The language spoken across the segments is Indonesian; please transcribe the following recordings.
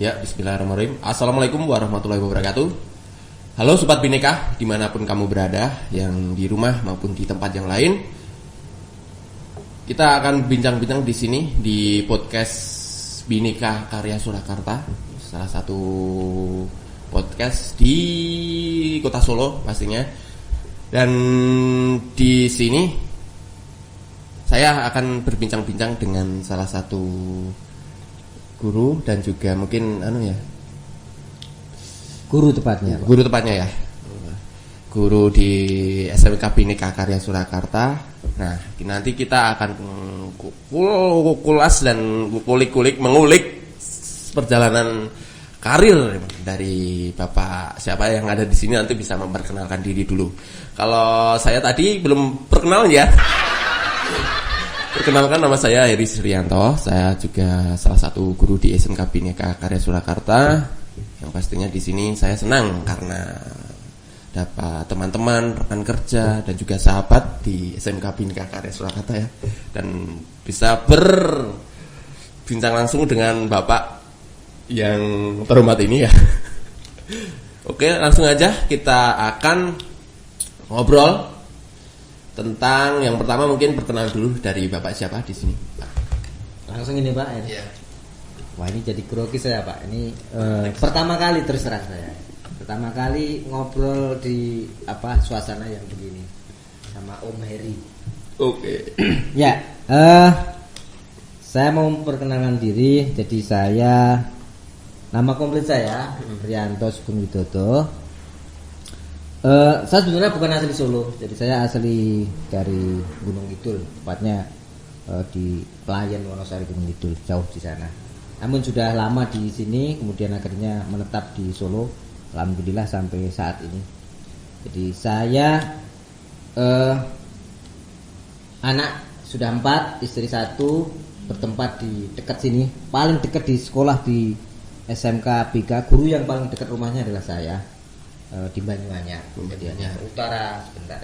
Ya, bismillahirrahmanirrahim. Assalamualaikum warahmatullahi wabarakatuh. Halo Sobat Bineka, dimanapun kamu berada, yang di rumah maupun di tempat yang lain. Kita akan bincang-bincang di sini di podcast Bineka Karya Surakarta, salah satu podcast di Kota Solo pastinya. Dan di sini saya akan berbincang-bincang dengan salah satu guru dan juga mungkin guru tepatnya ya, guru di SMK Bineka Karya Surakarta. Nah, nanti kita akan kulas dan mengulik perjalanan karir dari Bapak siapa yang ada di sini. Nanti bisa memperkenalkan diri dulu. Kalau saya tadi belum perkenalan ya. Perkenalkan, nama saya Heri Srianto. Saya juga salah satu guru di SMK Bineka Karya Surakarta. Yang pastinya di sini saya senang karena dapat teman-teman, rekan kerja dan juga sahabat di SMK Bineka Karya Surakarta ya. Dan bisa berbincang langsung dengan Bapak yang terhormat ini ya. Oke, langsung aja kita akan ngobrol tentang yang pertama. Mungkin perkenalan dulu dari Bapak siapa di sini, Pak. Langsung ini Pak. Iya. Wah, ini jadi grogi saya Pak. Ini pertama kali terus terang saya. Pertama kali ngobrol di suasana yang begini sama Om Heri. Oke. Ya, saya mau memperkenalkan diri. Jadi nama komplit saya Rianto Sugeng Widodo. Saya sebenarnya bukan asli Solo, jadi saya asli dari Gunung Kidul, tepatnya di Pelayan, Wonosari, Gunung Kidul, jauh di sana. Namun sudah lama di sini, kemudian akhirnya menetap di Solo, alhamdulillah sampai saat ini. Jadi saya anak sudah 4, istri 1, bertempat di dekat sini, paling dekat di sekolah di SMK BK. Guru yang paling dekat rumahnya adalah saya. Di Banyuanyar, Banyuanyar Utara sebentar.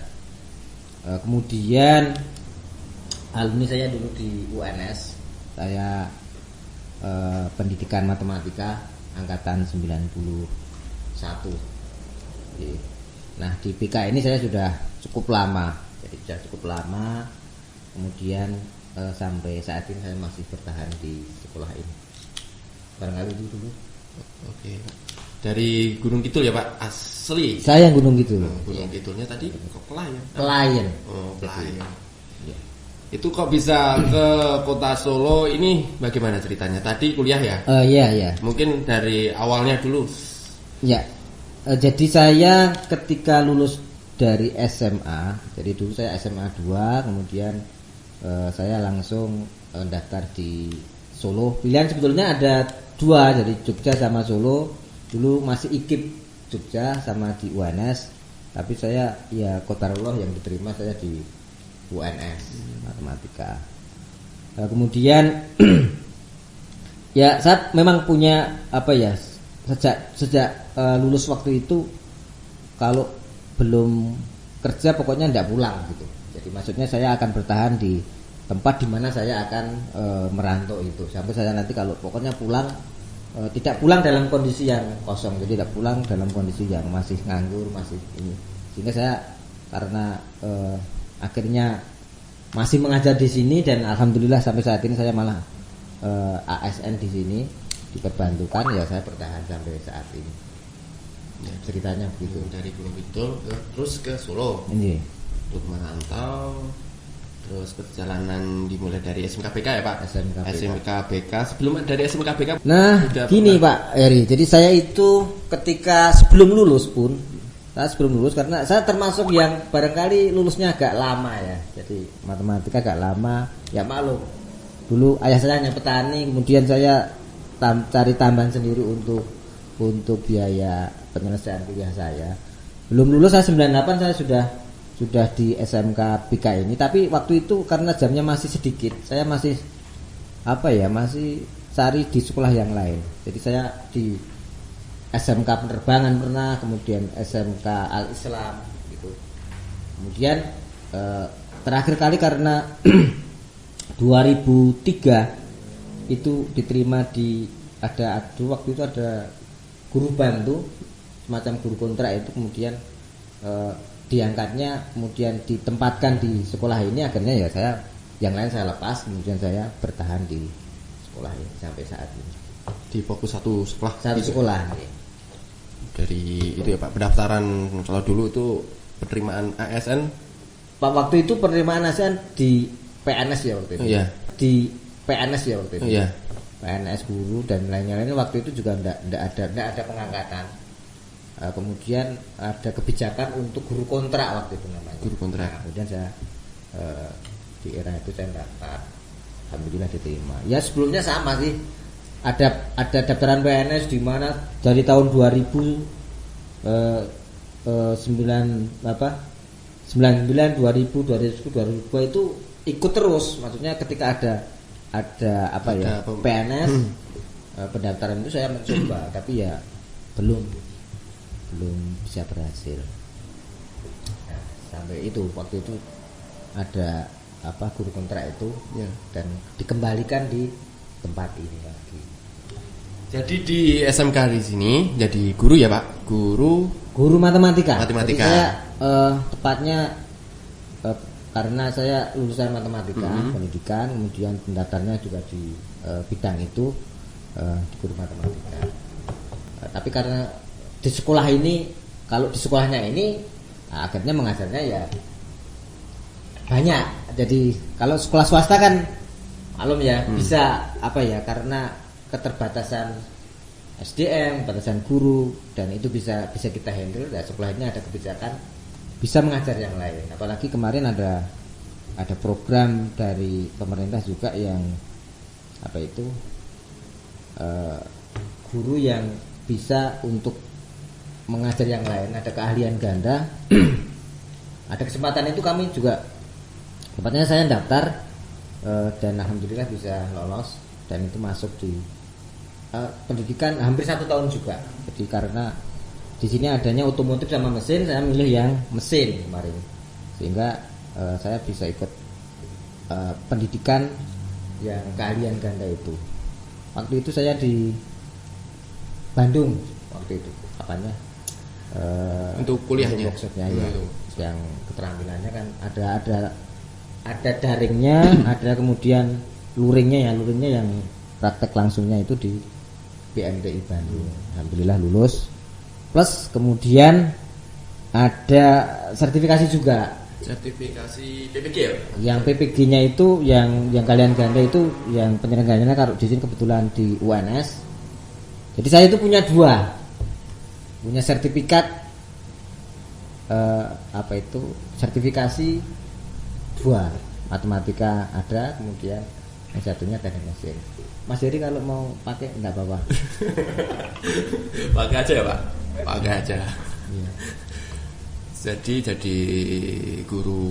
Kemudian alumni saya dulu di UNS. Saya pendidikan matematika angkatan 91. Nah, di BK ini saya sudah cukup lama. Kemudian sampai saat ini saya masih bertahan di sekolah ini. Barangkali itu dulu. Oke. Dari Gunung Kidul ya Pak, asli? Saya Gunung Kidul. Gunung Kidulnya tadi kok Pelayan? Pelayan. Oh, Pelayan. Ya. Itu kok bisa ke Kota Solo ini bagaimana ceritanya? Tadi kuliah ya? Iya. Mungkin dari awalnya dulu. Ya. Jadi saya ketika lulus dari SMA, jadi dulu saya SMA 2, kemudian saya langsung daftar di Solo. Pilihan sebetulnya ada 2, jadi Jogja sama Solo. Dulu masih IKIP Jogja sama di UNS, tapi saya ya qadarullah yang diterima saya di UNS matematika. Kemudian ya saya memang punya sejak lulus waktu itu, kalau belum kerja pokoknya tidak pulang gitu. Jadi maksudnya saya akan bertahan di tempat di mana saya akan merantau itu sampai saya nanti kalau pokoknya pulang. Tidak pulang dalam kondisi yang kosong, jadi tidak pulang dalam kondisi yang masih nganggur, masih ini. Sehingga saya karena akhirnya masih mengajar di sini dan alhamdulillah sampai saat ini saya malah ASN di sini diperbantukan, ya saya bertahan sampai saat ini. Ya, ceritanya begitu. Dari Gunung Kidul terus ke Solo. Ini. Untuk merantau. Terus perjalanan dimulai dari SMK BK ya Pak? SMK BK. Sebelum dari SMK BK. Nah, gini Pak Heri. Jadi saya itu ketika sebelum lulus karena saya termasuk yang barangkali lulusnya agak lama ya. Jadi matematika agak lama. Ya maklum. Dulu ayah saya hanya petani, kemudian saya cari tambahan sendiri untuk biaya penyelesaian kuliah saya. Belum lulus saya 98 saya sudah di SMK BK ini, tapi waktu itu karena jamnya masih sedikit, saya masih cari di sekolah yang lain. Jadi saya di SMK Penerbangan pernah, kemudian SMK Al Islam gitu. Kemudian terakhir kali karena 2003 itu diterima di waktu itu ada guru bantu semacam guru kontrak itu, kemudian diangkatnya, kemudian ditempatkan di sekolah ini. Akhirnya ya saya yang lain saya lepas, kemudian saya bertahan di sekolah ini sampai saat ini. Di fokus satu sekolah. Satu sekolah. Ya. Dari itu ya Pak, pendaftaran kalau dulu itu penerimaan ASN. Pak, waktu itu penerimaan ASN di PNS ya waktu itu. Iya. Di PNS ya waktu itu. Iya. PNS guru dan lain-lain waktu itu juga enggak ada pengangkatan. Kemudian ada kebijakan untuk guru kontrak waktu itu namanya. Guru kontrak. Nah, kemudian saya di era itu saya daftar, alhamdulillah diterima. Ya sebelumnya sama sih, ada daftaran PNS di mana dari tahun 2000 99 2000 2002 itu ikut terus. Maksudnya ketika ada PNS pendaftaran itu saya mencoba, tapi ya belum bisa berhasil. Nah, sampai itu waktu itu ada guru kontrak itu ya, dan dikembalikan di tempat ini lagi. Jadi di SMK di sini jadi guru ya Pak, guru matematika. Matematika. Jadi saya tepatnya karena saya lulusan matematika, pendidikan, kemudian pendaftarnya juga di bidang itu, di guru matematika. Tapi karena di sekolah ini, kalau di sekolahnya ini akhirnya mengajarnya ya banyak. Jadi kalau sekolah swasta kan malum ya, bisa karena keterbatasan SDM, batasan guru, dan itu bisa kita handle. Ya sekolah ini ada kebijakan bisa mengajar yang lain. Apalagi kemarin ada program dari pemerintah juga yang guru yang bisa untuk mengajar yang lain, ada keahlian ganda. Ada kesempatan itu kami juga, tempatnya saya daftar dan alhamdulillah bisa lolos, dan itu masuk di pendidikan hampir 1 tahun juga. Jadi karena di sini adanya otomotif sama mesin, saya milih yang mesin kemarin, sehingga saya bisa ikut pendidikan yang keahlian ganda itu. Waktu itu saya di Bandung waktu itu untuk kuliahnya, workshopnya ya, yang keterampilannya kan ada daringnya, ada kemudian luringnya yang praktek langsungnya itu di PMTI Bandung. Alhamdulillah lulus, plus kemudian ada sertifikasi juga, sertifikasi PPG ya? Yang PPG-nya itu yang kalian ganda itu, yang penyelenggaranya kalau di sini kebetulan di UNS. Jadi saya itu punya 2, punya sertifikat sertifikasi 2, matematika ada, kemudian yang satunya teknik mesin. Mas Heri kalau mau pakai enggak apa-apa. Pakai aja ya Pak, pakai aja. Iya. Jadi guru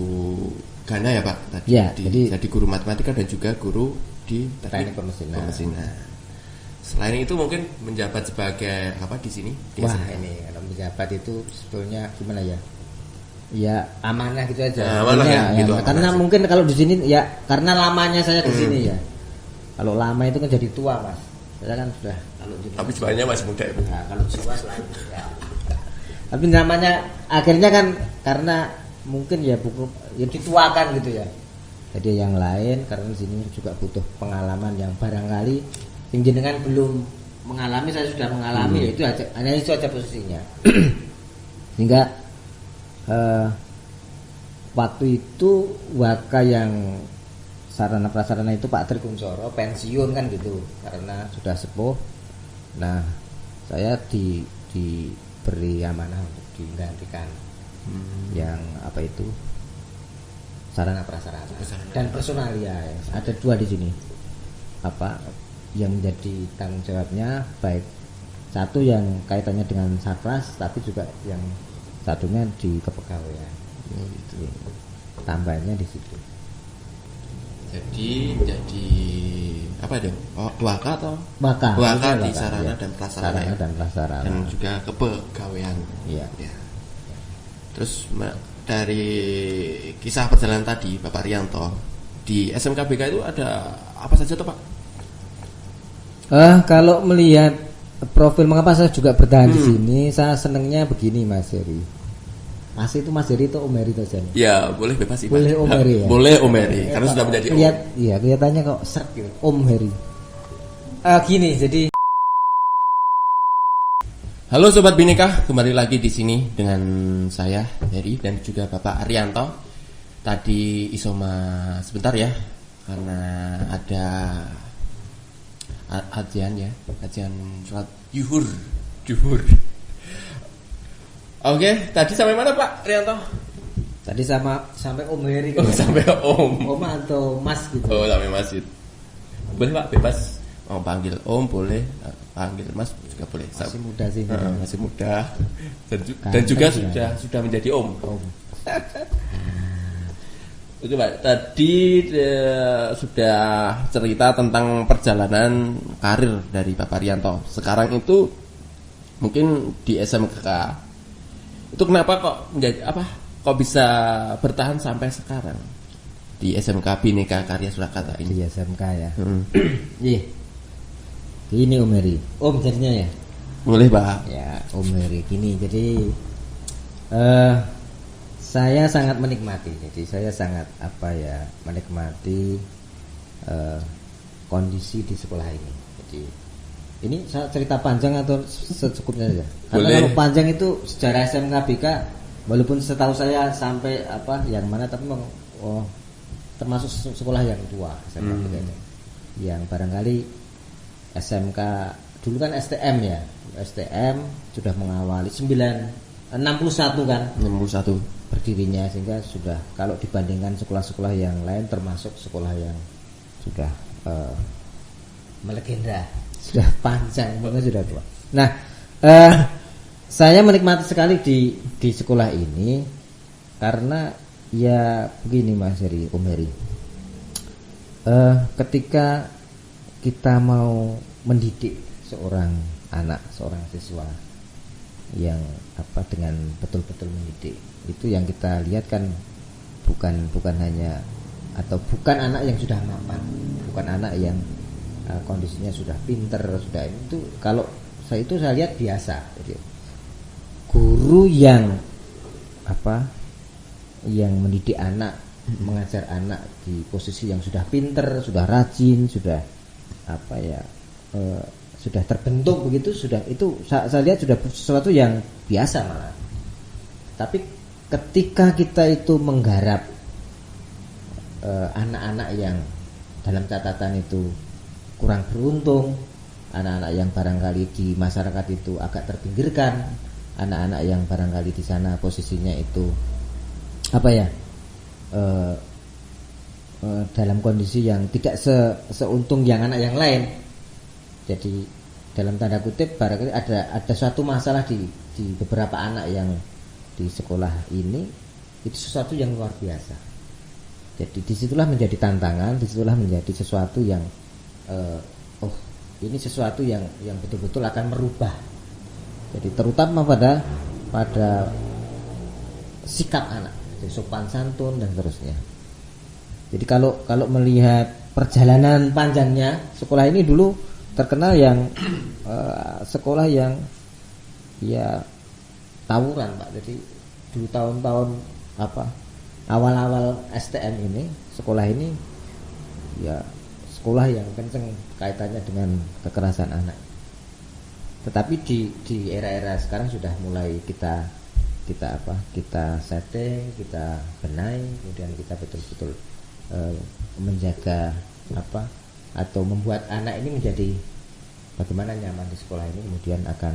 ganda ya Pak tadi. Ya, jadi guru matematika dan juga guru di teknik pemesinan. Selain itu mungkin menjabat sebagai apa di sini? Wah, ini kalau menjabat itu sebetulnya gimana ya? Ya amanah gitu aja. Amanah ya, gitu. Karena mungkin kalau di sini ya karena lamanya saya di sini ya. Kalau lama itu kan jadi tua, Mas. Saya kan sudah tapi sebenarnya masih muda ya. Nah, kalau tua selain ya. Tapi namanya akhirnya kan karena mungkin ya dituakan gitu ya. Jadi yang lain karena di sini juga butuh pengalaman yang barangkali yang jenengan belum mengalami, saya sudah mengalami. Itu aja, hanya itu aja posisinya. Sehingga waktu itu Waka yang sarana prasarana itu Pak Tri Kunsoro pensiun kan gitu karena sudah sepuh. Nah saya diberi amanah untuk digantikan yang sarana prasarana dan personalia ya. Ada 2 di sini yang menjadi tanggung jawabnya, baik satu yang kaitannya dengan Sarpras, tapi juga yang satunya di kepegawaian. Itu tambahnya di situ. Jadi apa itu? Waka atau Waka di sarana dan prasarana. Dan juga kepegawaian. Iya. Ya. Terus dari kisah perjalanan tadi Bapak Rianto di SMKBK itu ada apa saja tuh Pak? Kalau melihat profil, mengapa saya juga bertahan di sini? Saya senengnya begini, Mas Heri. Mas itu Mas Heri itu Om Heri itu aja. Ya, boleh bebas sih. Boleh Om Heri ya. Boleh Om Heri, karena sudah menjadi Om. Iya, kelihatannya kok seret gitu. Om Heri. Gini, jadi halo Sobat Bineka, kembali lagi di sini dengan saya Heri dan juga Bapak Arianto. Tadi isoma sebentar ya, karena ada ajian sholat yuhur. Oke, tadi sampai mana Pak Arianto? tadi sampai Om Heri. Oh, sampai Om. Om atau Mas gitu. Oh, sampai masjid. Boleh Pak, bebas. Mau panggil Om boleh, panggil Mas juga boleh. Masih muda sih. Masih muda. Dan juga sudah menjadi Om. Oke Pak, tadi sudah cerita tentang perjalanan karir dari Bapak Arianto. Sekarang itu mungkin di SMK. Itu kenapa kok menjadi kok bisa bertahan sampai sekarang di SMK Bhinneka Karya Surakarta ini? Di SMK ya. Iya. Ini Om Heri. Om jadinya ya. Boleh Pak. Ya Om Heri. Gini, jadi saya sangat menikmati. Jadi saya sangat menikmati kondisi di sekolah ini. Jadi ini saya cerita panjang atau secukupnya saja. Karena Boleh. kalau panjang itu sejarah SMK BK, walaupun setahu saya sampai yang mana, tapi termasuk sekolah yang tua SMK BK itu. Yang barangkali SMK dulu kan STM ya. STM sudah mengawali 61 kan. 61 berdirinya, sehingga sudah kalau dibandingkan sekolah-sekolah yang lain termasuk sekolah yang sudah melegenda, sudah panjang, mungkin sudah tua. Nah, saya menikmati sekali di sekolah ini karena ya begini Mas Heri, Om Heri. Ketika kita mau mendidik seorang anak, seorang siswa yang dengan betul-betul mendidik, itu yang kita lihat kan bukan hanya atau bukan anak yang sudah mapan, bukan anak yang kondisinya sudah pinter, sudah itu. Kalau saya lihat biasa. Jadi guru yang yang mendidik anak, mengajar anak di posisi yang sudah pinter, sudah rajin, sudah sudah terbentuk begitu, itu saya lihat sudah sesuatu yang biasa malah. Tapi ketika kita itu menggarap anak-anak yang dalam catatan itu kurang beruntung, anak-anak yang barangkali di masyarakat itu agak terpinggirkan, anak-anak yang barangkali di sana posisinya itu dalam kondisi yang tidak seuntung yang anak yang lain. Jadi dalam tanda kutip barangkali ada suatu masalah di beberapa anak yang di sekolah ini, itu sesuatu yang luar biasa. Jadi disitulah menjadi tantangan, disitulah menjadi sesuatu yang ini sesuatu yang betul-betul akan merubah. Jadi terutama pada sikap anak, jadi sopan santun dan seterusnya. Jadi kalau melihat perjalanan panjangnya sekolah ini, dulu terkenal yang sekolah yang ya tawuran Pak. Jadi dulu tahun-tahun awal-awal STM ini, sekolah ini ya sekolah yang kenceng kaitannya dengan kekerasan anak. Tetapi di era-era sekarang sudah mulai kita setting, kita benahi, kemudian kita betul-betul menjaga atau membuat anak ini menjadi bagaimana nyaman di sekolah ini, kemudian akan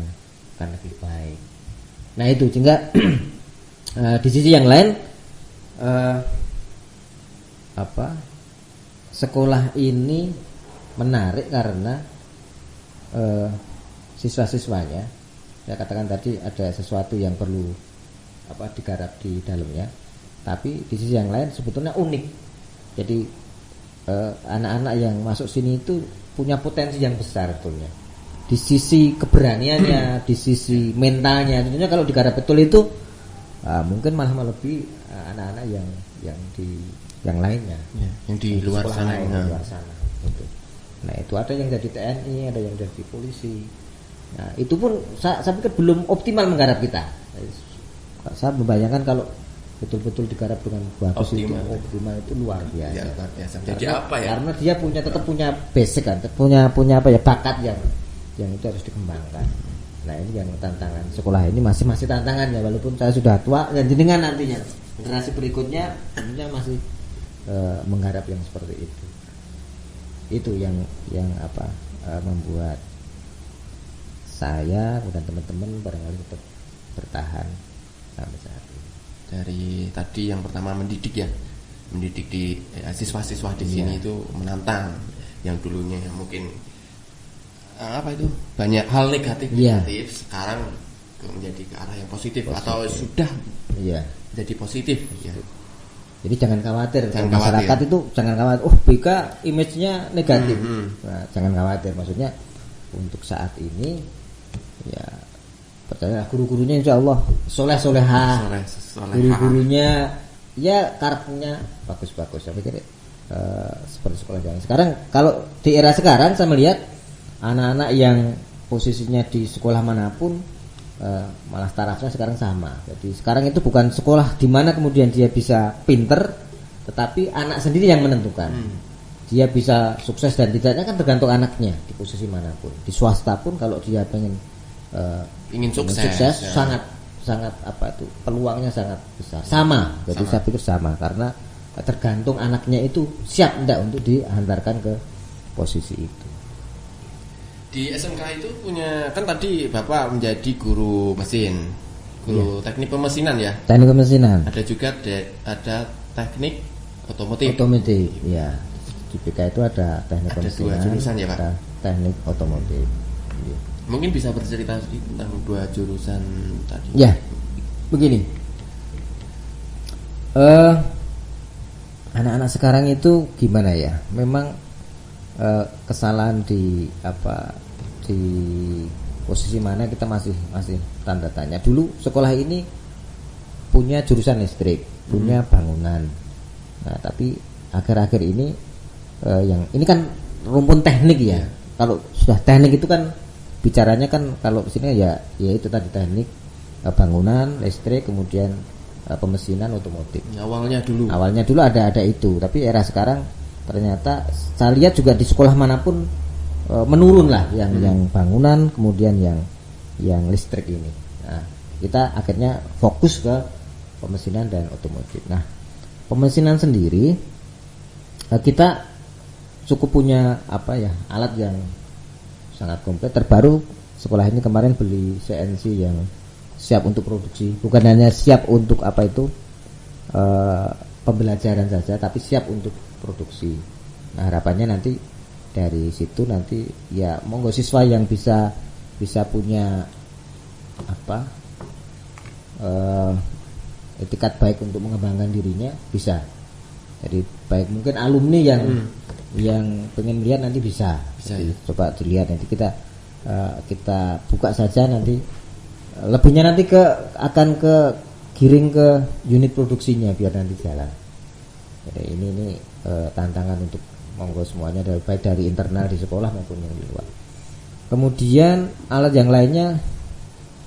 lebih baik. Nah itu sehingga di sisi yang lain sekolah ini menarik karena siswa-siswanya, saya katakan tadi ada sesuatu yang perlu digarap di dalamnya, tapi di sisi yang lain sebetulnya unik. Jadi anak-anak yang masuk sini itu punya potensi yang besar sebetulnya. Di sisi keberaniannya, di sisi mentalnya, tentunya kalau digarap betul itu mungkin malah melebihi anak-anak yang lainnya, ya, yang di luar sana. Di luar sana. Gitu. Nah itu Ada yang jadi TNI, ada yang jadi polisi. Nah, itu pun saya pikir belum optimal menggarap kita. Saya membayangkan kalau betul-betul digarap dengan bagus optimal itu luar biasa. Ya, luar biasa. Jadi karena, apa ya? Karena dia tetap punya basic kan, punya apa ya, bakat yang itu harus dikembangkan. Nah, ini yang tantangan sekolah ini masih tantangannya, walaupun saya sudah tua dan jenengan nantinya generasi berikutnya tentunya masih menggarap yang seperti itu. Itu yang membuat saya dan teman-teman barangkali tetap bertahan sampai saat ini. Dari tadi yang pertama mendidik di siswa-siswa di sini itu menantang, yang dulunya mungkin banyak hal negatif sekarang menjadi ke arah yang positif. Atau sudah jadi positif. Jadi jangan khawatir. Masyarakat itu jangan khawatir. BK image-nya negatif. Nah, jangan khawatir. Maksudnya untuk saat ini ya percaya guru-gurunya insya Allah soleh-solehah. Guru-gurunya ya karakternya bagus-bagus. Saya pikir seperti sekolah jangan. Sekarang kalau di era sekarang saya melihat anak-anak yang posisinya di sekolah manapun malah tarafnya sekarang sama. Jadi sekarang itu bukan sekolah di mana kemudian dia bisa pinter, tetapi anak sendiri yang menentukan. Dia bisa sukses dan tidaknya kan tergantung anaknya di posisi manapun. Di swasta pun kalau dia ingin sukses sangat peluangnya sangat besar. Sama. Jadi saya pikir sama karena tergantung anaknya itu siap enggak untuk dihantarkan ke posisi itu. Di SMK itu punya, kan tadi Bapak menjadi guru mesin, guru teknik pemesinan ya. Teknik pemesinan. Ada juga ada teknik otomotif. Ya. Di BK itu ada teknik pemesinan. Ada 2 jurusan ya Pak. Ada teknik otomotif. Ya. Mungkin bisa bercerita tentang 2 jurusan tadi. Ya, begini. Anak-anak sekarang itu gimana ya? Memang kesalahan di posisi mana kita masih tanda tanya. Dulu sekolah ini punya jurusan listrik, punya bangunan. Nah, tapi akhir-akhir ini yang ini kan rumpun teknik ya. Kalau sudah teknik itu kan bicaranya kan kalau di sini ya itu tadi teknik bangunan, listrik, kemudian pemesinan otomotif. Awalnya dulu ada itu, tapi era sekarang ternyata saya lihat juga di sekolah manapun menurun lah yang bangunan, kemudian yang listrik ini. Nah, kita akhirnya fokus ke pemesinan dan otomotif. Nah, pemesinan sendiri kita cukup punya alat yang sangat komplit. Terbaru sekolah ini kemarin beli CNC yang siap untuk produksi, bukan hanya siap untuk pembelajaran saja, tapi siap untuk produksi. Nah, harapannya nanti dari situ nanti ya monggo siswa yang bisa punya etikat baik untuk mengembangkan dirinya bisa. Jadi baik mungkin alumni yang pengen melihat nanti bisa jadi, ya. Coba dilihat nanti kita buka saja nanti lebihnya nanti akan ke giring ke unit produksinya biar nanti jalan. Jadi ini tantangan untuk monggo semuanya baik dari internal di sekolah maupun yang di luar. Kemudian alat yang lainnya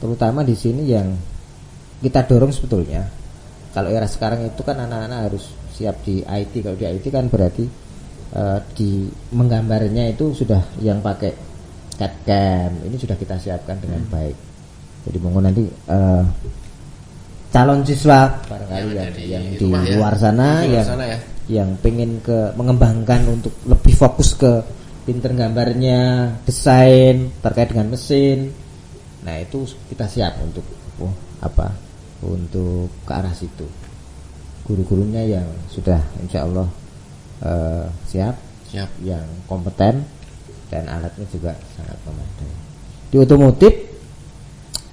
terutama di sini yang kita dorong sebetulnya kalau era sekarang itu kan anak-anak harus siap di IT. Kalau di IT kan berarti di menggambarnya itu sudah yang pakai CAD/CAM ini sudah kita siapkan dengan baik. Jadi monggo nanti calon siswa barangkali yang di luar sana yang pengen mengembangkan untuk lebih fokus ke pinter gambarnya, desain terkait dengan mesin. Nah, itu kita siap untuk untuk ke arah situ. Guru-gurunya yang sudah insya Allah siap, yang kompeten dan alatnya juga sangat memadai. Di otomotif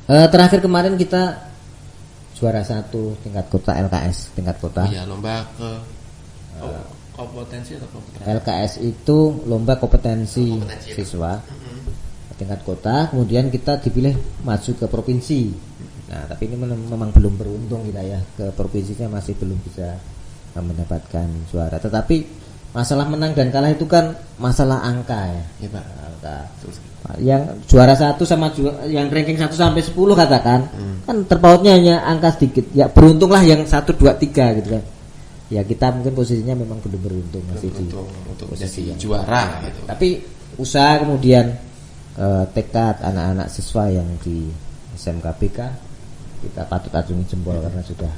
terakhir kemarin kita juara 1 tingkat kota LKS tingkat kota. Iya, lomba ke kompetensi atau kompetensi? LKS itu lomba kompetensi siswa tingkat kota. Kemudian kita dipilih maju ke provinsi. Nah, tapi ini memang belum beruntung kita ya, ke provinsinya masih belum bisa mendapatkan juara. Tetapi masalah menang dan kalah itu kan masalah angka ya. Iya, Pak. Angka. Yang juara 1 sama yang ranking 1 sampai 10 katakan, kan terpautnya hanya angka sedikit. Ya beruntunglah yang 1 2 3 gitu kan. Ya kita mungkin posisinya memang belum beruntung masih di untuk posisi menjadi juara gitu. Tapi usaha kemudian tekad anak-anak siswa yang di SMKPK kita patut acungi jempol karena sudah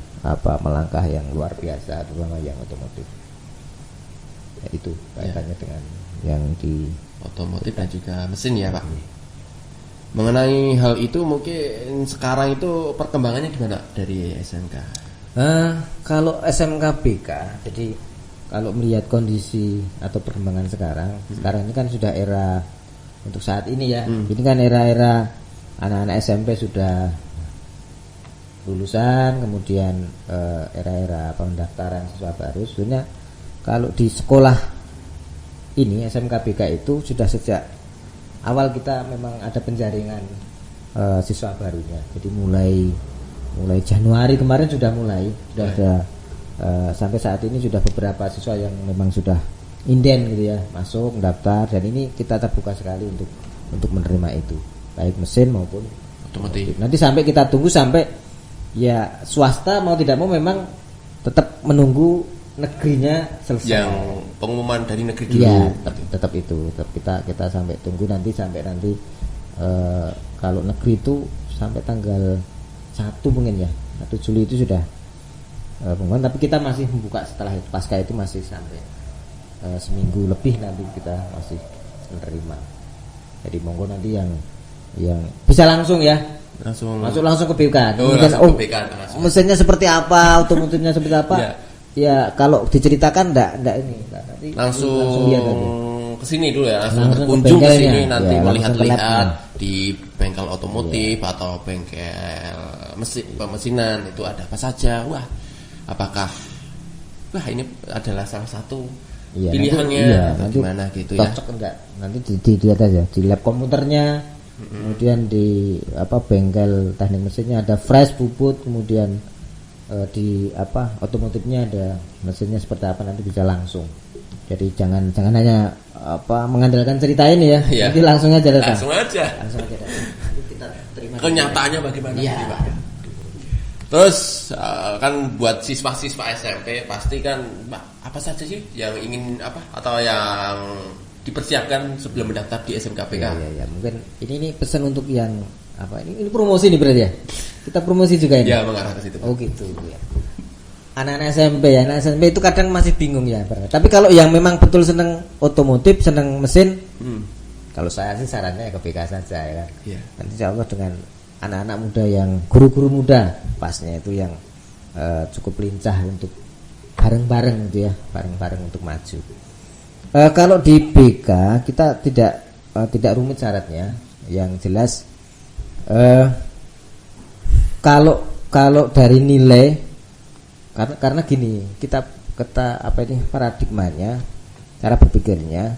melangkah yang luar biasa terutama yang otomotif. Ya itu kaitannya dengan yang di otomotif dan juga mesin ya, Pak. Mengenai hal itu mungkin sekarang itu perkembangannya gimana dari SMK? Kalau SMKPK, jadi kalau melihat kondisi atau perkembangan sekarang ini kan sudah era untuk saat ini ya. Ini kan era-era anak-anak SMP sudah lulusan, kemudian era-era pendaftaran siswa baru. Sebenarnya kalau di sekolah ini SMKPK itu sudah sejak awal kita memang ada penjaringan siswa barunya. Jadi mulai Januari kemarin sudah ada sampai saat ini sudah beberapa siswa yang memang sudah inden gitu ya, masuk mendaftar, dan ini kita terbuka sekali untuk menerima itu, baik mesin maupun otomotif. Nanti sampai kita tunggu sampai ya swasta mau tidak mau memang tetap menunggu negerinya selesai. Yang pengumuman dari negeri dulu. Iya, tetap kita sampai tunggu nanti kalau negeri itu sampai tanggal 1 mungkin ya, 1 Juli itu sudah pengumuman, tapi kita masih membuka setelah itu, pasca itu masih sampai seminggu lebih nanti kita masih menerima. Jadi monggo nanti yang bisa langsung ya, masuk langsung ke BK. Mesinnya seperti apa, otomotifnya seperti apa? Ya kalau diceritakan enggak ini, nanti langsung lihat aja. Ke sini dulu ya, langsung berkunjung ke sini nanti ya, melihat-lihat di bengkel otomotif atau bengkel pemesinan itu ada apa saja. Apakah ini adalah salah satu pilihannya nanti gimana gitu ya. Cocok enggak? Nanti dilihat aja di lab komputernya. Kemudian di bengkel teknik mesinnya ada fresh puput, kemudian di otomotifnya ada mesinnya seperti apa, nanti bisa langsung. Jadi jangan hanya mengandalkan cerita ini ya. Nanti langsung aja datang. Langsung aja. Nanti kita terima kenyataannya bagaimana Pak? Terus kan buat siswa-siswa SMP pasti kan apa saja sih yang ingin atau yang dipersiapkan sebelum mendaftar di SMKPK? Ya, mungkin ini pesan untuk yang ini promosi nih berarti ya. Kita promosi juga ini. Ya, mengarah ke situ. Oh gitu ya. Anak-anak SMP itu kadang masih bingung ya. Tapi kalau yang memang betul seneng otomotif, seneng mesin, kalau saya sih sarannya ke BK saja ya kan. Yeah. Nanti insyaallah dengan anak-anak muda yang guru-guru muda pasnya itu yang cukup lincah untuk bareng-bareng gitu ya, bareng-bareng untuk maju. Kalau di BK kita tidak rumit syaratnya, yang jelas kalau dari nilai, karena gini, kita paradigmanya, cara berpikirnya,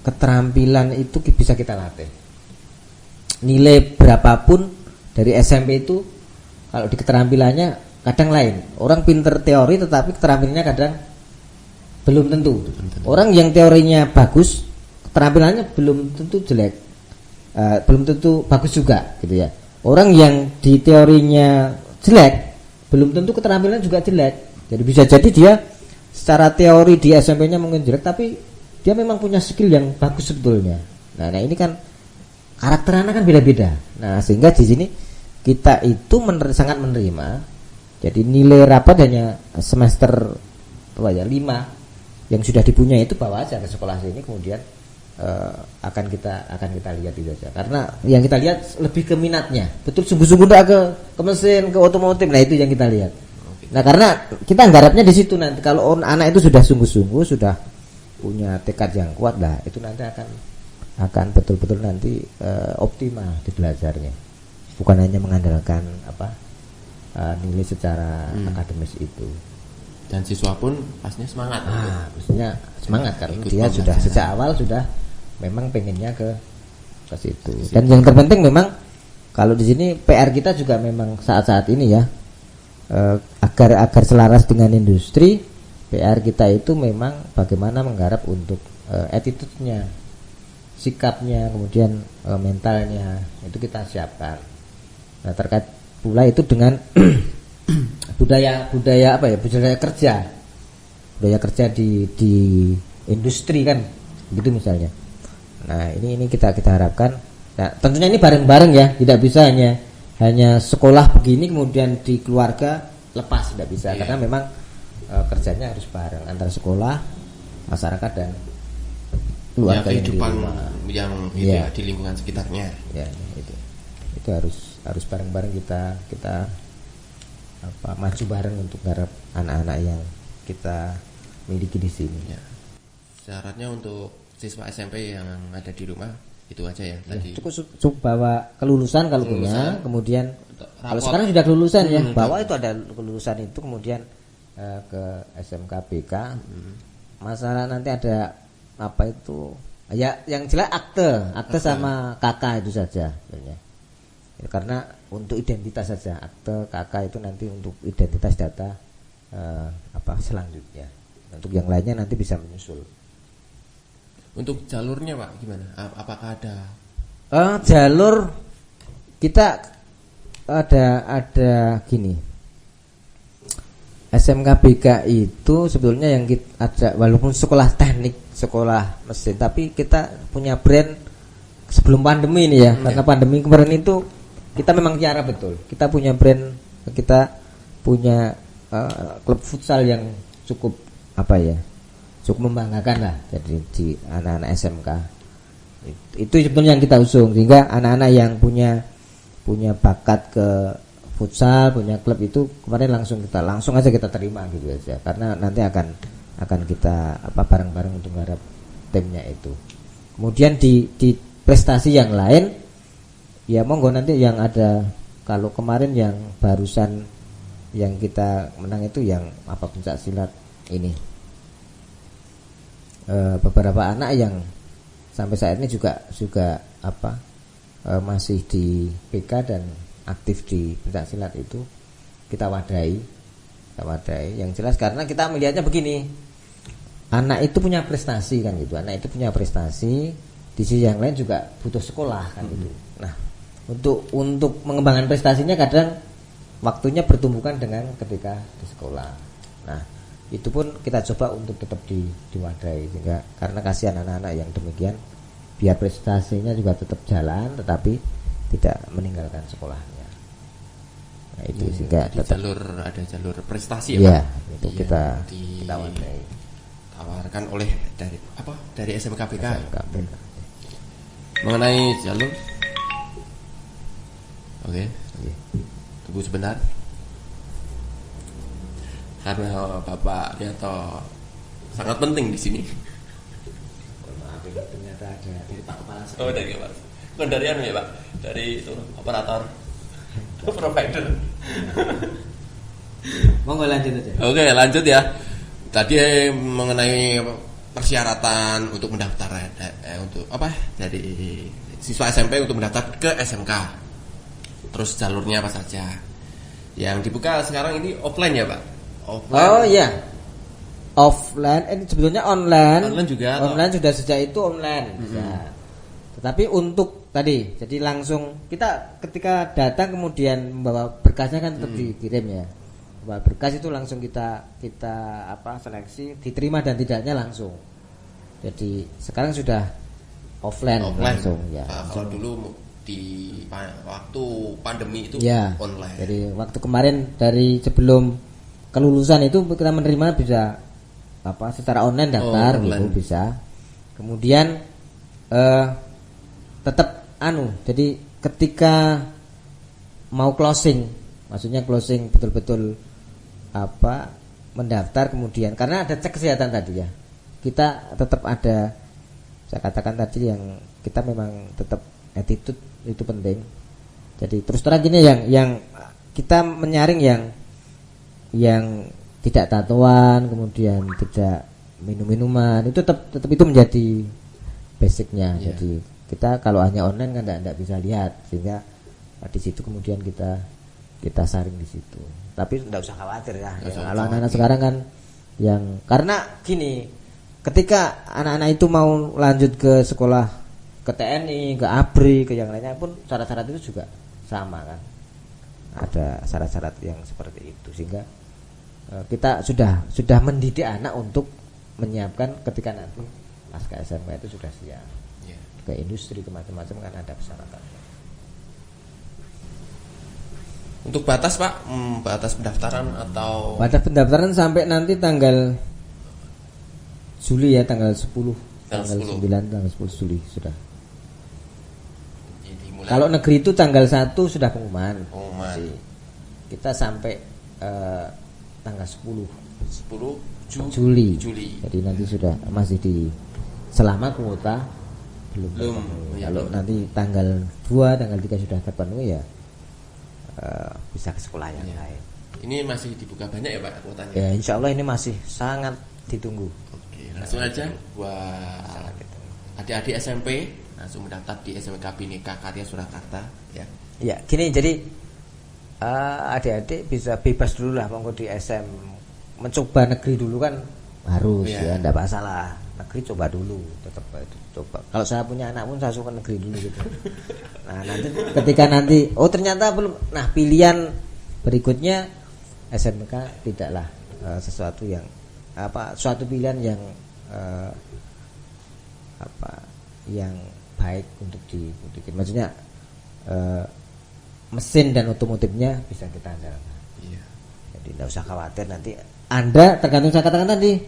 keterampilan itu bisa kita latih. Nilai berapapun dari SMP itu kalau di keterampilannya kadang lain. Orang pinter teori tetapi keterampilannya kadang belum tentu. Orang yang teorinya bagus, keterampilannya belum tentu jelek, belum tentu bagus juga gitu ya. Orang yang di teorinya jelek, belum tentu keterampilan juga jelek. Jadi bisa jadi dia secara teori di SMP-nya mungkin jelek, tapi dia memang punya skill yang bagus sebetulnya. Nah ini kan karakter anak kan beda-beda. Nah sehingga di sini kita itu sangat menerima. Jadi nilai rapat hanya semester 5 yang sudah dipunyai itu bawa aja ke sekolah sini, kemudian akan kita lihat itu saja. Karena yang kita lihat lebih ke minatnya. Betul sungguh-sungguh enggak ke mesin, ke otomotif. Nah itu yang kita lihat. Nah karena kita nggarapnya di situ nanti kalau anak itu sudah sungguh-sungguh, sudah punya tekad yang kuat lah, itu nanti akan betul-betul nanti optimal di belajarnya, bukan hanya mengandalkan nilai secara akademis itu. Dan siswa pun pastinya semangat. Pastinya semangat karena dia sudah sejak awal sudah memang pengennya ke situ. Dan yang terpenting memang kalau di sini PR kita juga memang saat-saat ini ya, agar selaras dengan industri, PR kita itu memang bagaimana menggarap untuk attitude-nya, sikapnya, kemudian mentalnya itu kita siapkan. Nah, terkait pula itu dengan budaya apa ya, budaya kerja di industri kan, gitu misalnya. Nah, ini kita harapkan. Nah, tentunya ini bareng-bareng ya, tidak bisa hanya sekolah begini kemudian di keluarga lepas, tidak bisa, karena memang kerjanya harus bareng antara sekolah, masyarakat dan keluarga yang di di lingkungan sekitarnya. Ya, itu harus bareng-bareng kita maju bareng untuk garap anak-anak yang kita miliki di sini. Ya. Syaratnya untuk siswa SMP yang ada di rumah itu aja ya tadi. Cukup bawa kelulusan kalau punya, kemudian kalau sekarang sudah kelulusan ya, bawa itu ada kelulusan itu, kemudian ke SMK BK. Masalah nanti ada apa itu? Ya yang jelas akte sama KK itu saja sebenarnya. Ya, karena untuk identitas saja, akte KK itu nanti untuk identitas data selanjutnya. Untuk yang lainnya nanti bisa menyusul. Untuk jalurnya Pak gimana? Apakah ada? Jalur kita ada gini. SMK BK itu sebetulnya yang kita ada, walaupun sekolah teknik, sekolah mesin, tapi kita punya brand sebelum pandemi ini ya. Karena pandemi kemarin itu kita memang tiara betul. Kita punya brand, kita punya klub futsal yang cukup cukup membanggakan lah. Jadi di anak-anak SMK itu sebetulnya yang kita usung, sehingga anak-anak yang punya bakat ke futsal, punya klub itu kemarin langsung aja kita terima gitu aja, karena nanti akan kita bareng-bareng untuk menggarap timnya itu. Kemudian di prestasi yang lain ya monggo nanti yang ada. Kalau kemarin yang barusan yang kita menang itu yang pencak silat ini, beberapa anak yang sampai saat ini juga masih di PK dan aktif di pencaksilat itu kita wadai. Yang jelas karena kita melihatnya begini, anak itu punya prestasi kan gitu, anak itu punya prestasi, di sisi yang lain juga butuh sekolah kan gitu. Nah, untuk mengembangkan prestasinya kadang waktunya bertumbukan dengan ketika di sekolah. Nah, itu pun kita coba untuk tetap diwadai, sehingga karena kasihan anak-anak yang demikian, biar prestasinya juga tetap jalan tetapi tidak meninggalkan sekolahnya. Nah, itu sehingga tetap ada jalur prestasi ya, Pak? Itu kita wadai. Tawarkan oleh dari SMK BK. Mengenai jalur, oke. Tunggu sebentar. Karena Bapak Rianto sangat penting di sini. Maaf, ternyata ada dari Pak Kepala Sekolah. Oh, dari Pak. Bukan dari ya Pak, dari itu operator provider. Monggo lanjut aja. Oke, lanjut ya. Tadi mengenai persyaratan untuk mendaftar untuk dari siswa SMP untuk mendaftar ke SMK. Terus jalurnya apa saja? Yang dibuka sekarang ini offline ya Pak? Offline. Oh iya. Offline, sebetulnya online. Online juga. Online sudah sejak itu online. Tetapi untuk tadi, jadi langsung kita ketika datang kemudian membawa berkasnya kan tetap dikirim ya. Bawa berkas itu langsung kita seleksi, diterima dan tidaknya langsung. Jadi sekarang sudah offline. Langsung ya. Kalau dulu di waktu pandemi itu online. Jadi waktu kemarin dari sebelum kelulusan itu kita menerima bisa secara online daftar gitu bisa. Kemudian tetap jadi ketika mau closing, maksudnya closing betul-betul mendaftar, kemudian karena ada cek kesehatan tadi ya, kita tetap ada, saya katakan tadi yang kita memang tetap attitude itu penting. Jadi terus terang gini, yang kita menyaring yang tidak tatoan, kemudian tidak minum-minuman, itu tetap itu menjadi basicnya. Jadi kita kalau hanya online kan tidak bisa lihat, sehingga di situ kemudian kita saring di situ. Tapi tidak usah khawatir ya. Kalau anak-anak sekarang kan yang karena gini, ketika anak-anak itu mau lanjut ke sekolah, ke TNI, ke ABRI, ke yang lainnya pun syarat-syarat itu juga sama kan, ada syarat-syarat yang seperti itu, sehingga kita sudah mendidik anak untuk menyiapkan ketika nanti pasca SMK itu sudah siap ke industri, ke macam-macam kan ada persyaratan. Untuk batas Pak, batas pendaftaran atau Batas pendaftaran sampai nanti tanggal Juli ya, tanggal 10, tanggal 9, tanggal 10 Juli sudah. Kalau negeri itu tanggal 1 sudah pengumuman. Kita sampai tanggal 10 Juli. Jadi nanti sudah masih di selama kuota belum. Kalau nanti tanggal 2, tanggal 3 sudah terpenuhi ya bisa ke sekolah yang lain. Ini masih dibuka banyak ya Pak kuotanya? Ya insya Allah ini masih sangat ditunggu. Oke, langsung aja buat adik-adik SMP langsung mendaftar di SMK Bhinneka Karya Surakarta ya. Ya gini, jadi adik-adik bisa bebas dulu lah, monggo di SM mencoba negeri dulu kan harus ya enggak masalah. Negeri coba dulu, tetap itu coba. Kalau saya punya anak pun saya suka negeri dulu gitu. Nah nanti ketika nanti ternyata belum, nah pilihan berikutnya SMK tidaklah sesuatu yang suatu pilihan yang yang baik untuk dibuktikan. Maksudnya mesin dan otomotifnya bisa kita andalkan. Jadi tidak usah khawatir nanti Anda, tergantung saya katakan tadi,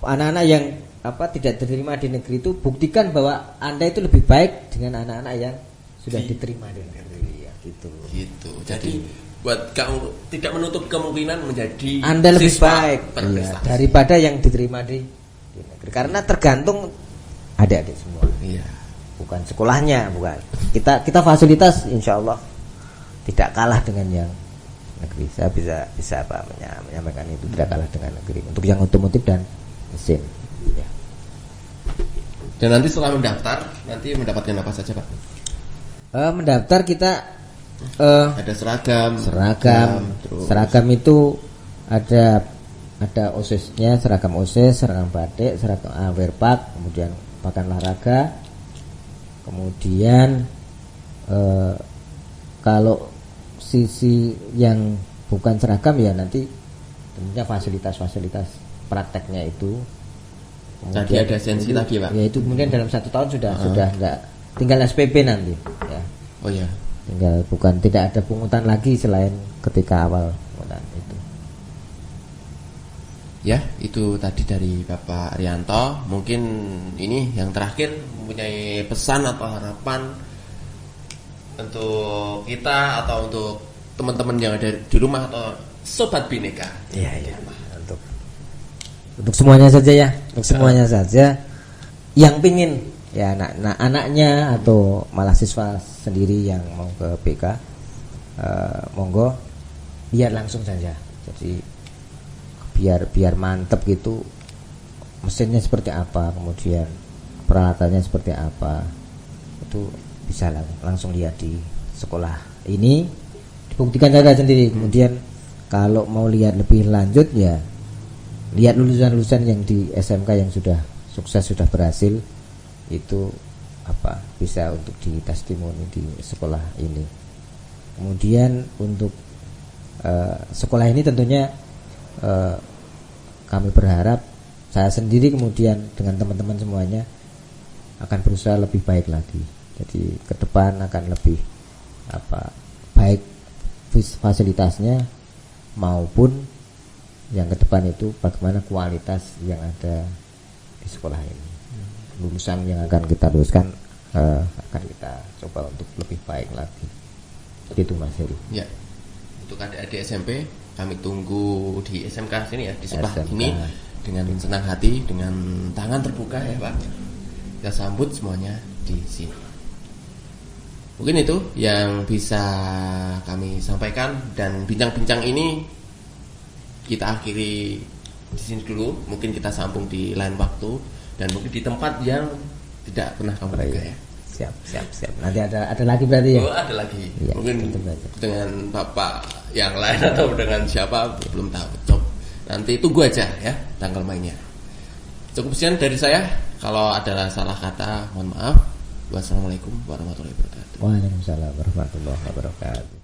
anak-anak yang tidak diterima di negeri itu buktikan bahwa Anda itu lebih baik dengan anak-anak yang sudah diterima di negeri ya, gitu. Jadi buat kamu tidak menutup kemungkinan menjadi Anda lebih baik daripada yang diterima di negeri, karena tergantung adik-adik semua. Bukan sekolahnya, bukan. Kita fasilitas insya Allah tidak kalah dengan yang negeri. Saya bisa menyampaikan itu tidak kalah dengan negeri untuk yang otomotif dan mesin. Ya. Dan nanti setelah mendaftar, nanti mendapatkan apa saja Pak? Mendaftar kita ada seragam. Terus seragam itu ada OSIS-nya, seragam OSIS, seragam batik, seragam wearpack, kemudian pakaian olahraga. Kemudian kalau sisi yang bukan seragam ya nanti tentunya fasilitas prakteknya itu. Kemudian tadi ada sensi tadi Pak. Ya itu kemudian dalam 1 tahun sudah enggak, tinggal SPP nanti ya. Tinggal tidak ada pungutan lagi selain ketika awal pungutan itu. Ya, itu tadi dari Bapak Rianto. Mungkin ini yang terakhir mempunyai pesan atau harapan untuk kita atau untuk teman-teman yang ada di rumah atau sobat Bhinneka. Iya. Untuk semuanya saja ya. Untuk semuanya saja yang pingin ya anaknya atau malah siswa sendiri yang mau ke BK, monggo biar langsung saja. Jadi biar mantep gitu, mesinnya seperti apa, kemudian peralatannya seperti apa, itu bisa langsung lihat di sekolah ini, dibuktikan saja sendiri. Kemudian kalau mau lihat lebih lanjut ya lihat lulusan-lulusan yang di SMK yang sudah sukses, sudah berhasil, itu bisa untuk ditestimoni di sekolah ini. Kemudian untuk sekolah ini tentunya kami berharap, saya sendiri kemudian dengan teman-teman semuanya akan berusaha lebih baik lagi. Jadi ke depan akan lebih baik fasilitasnya maupun yang ke depan itu bagaimana kualitas yang ada di sekolah ini. Lulusan yang akan kita luluskan akan kita coba untuk lebih baik lagi. Itu Mas Heri. Ya. Untuk adik-adik SMP, kami tunggu di SMK sini ya, di sekolah ini dengan senang hati, dengan tangan terbuka ya Pak. Kita sambut semuanya di sini. Mungkin itu yang bisa kami sampaikan, dan bincang-bincang ini kita akhiri di sini dulu. Mungkin kita sambung di lain waktu dan mungkin di tempat yang tidak pernah kamu duga ya. Siap. Nanti ada lagi berarti ya? Ada lagi. Ya, mungkin dengan Bapak yang lain atau dengan siapa belum tahu. Nanti tunggu aja ya tanggal mainnya. Cukup sekian dari saya. Kalau ada salah kata mohon maaf. Wassalamualaikum warahmatullahi wabarakatuh. Waalaikumsalam warahmatullahi wabarakatuh.